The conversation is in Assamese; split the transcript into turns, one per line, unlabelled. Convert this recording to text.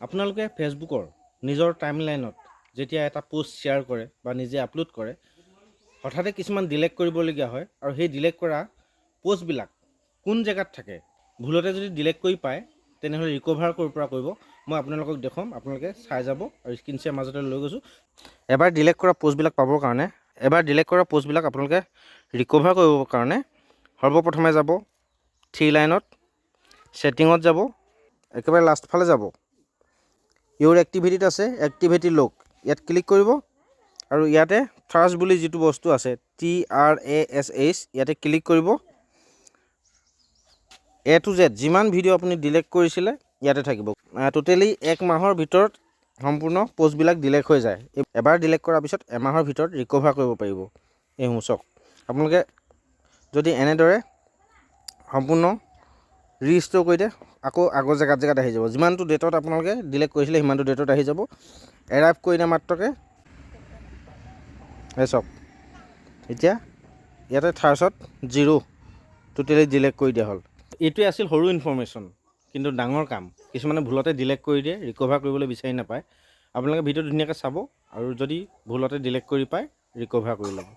আপোনালোকে ফেচবুকৰ নিজৰ টাইমলাইনত যেতিয়া এটা পোষ্ট শ্বেয়াৰ কৰে বা নিজে আপলোড কৰে, হঠাতে কিছুমান ডিলেট কৰিবলগীয়া হয় আৰু সেই ডিলেট কৰা পোষ্টবিলাক কোন জেগাত থাকে, ভুলতে যদি ডিলেট কৰি পায় তেনেহ'লে ৰিকভাৰ ক'ৰ পৰা কৰিব মই আপোনালোকক দেখুৱাম। আপোনালোকে চাই যাব আৰু স্ক্ৰীন শ্বেয়াৰ মাজতে লৈ গৈছোঁ। এবাৰ ডিলেট কৰা পোষ্টবিলাক পাবৰ কাৰণে, আপোনালোকে ৰিকভাৰ কৰিবৰ কাৰণে সৰ্বপ্ৰথমে যাব থ্ৰী লাইনত, ছেটিঙত যাব, একেবাৰে লাষ্ট ফালে যাব, ইউৰ এক্টিভিটিত আছে এক্টিভিটি লগ, ইয়াত ক্লিক কৰিব আৰু ইয়াতে থাৰ্ছ বুলি যিটো বস্তু আছে TRASH ইয়াতে ক্লিক কৰিব। A to Z যিমান ভিডিঅ' আপুনি ডিলেট কৰিছিলে ইয়াতে থাকিব। টোটেলি 1 মাহৰ ভিতৰত সম্পূৰ্ণ পোষ্টবিলাক ডিলেট হৈ যায়। এবাৰ ডিলেট কৰাৰ পিছত এমাহৰ ভিতৰত ৰিকভাৰ কৰিব পাৰিব এইসমূহ চাওক। আপোনালোকে যদি এনেদৰে সম্পূৰ্ণ ৰিষ্ট'ৰ কৰি দিয়ে আকৌ আগৰ জেগাত আহি যাব। যিমানটো ডেটত আপোনালোকে ডিলেট কৰিছিলে সিমানটো ডেটত আহি যাব। এৰাইভ কৰি দিয়া মাত্ৰকে এই চাওক এতিয়া ইয়াতে থাৰ্ছত 0 টোটেলি ডিলেট কৰি দিয়া হ'ল। এইটোৱে আছিল সৰু ইনফৰমেশ্যন, কিন্তু ডাঙৰ কাম। কিছুমানে ভুলতে ডিলেট কৰি দিয়ে, ৰিকভাৰ কৰিবলৈ বিচাৰি নাপায়। আপোনালোকে ভিডিঅ'টো ধুনীয়াকৈ চাব আৰু যদি ভুলতে ডিলেট কৰি পায় ৰিকভাৰ কৰি ল'ব।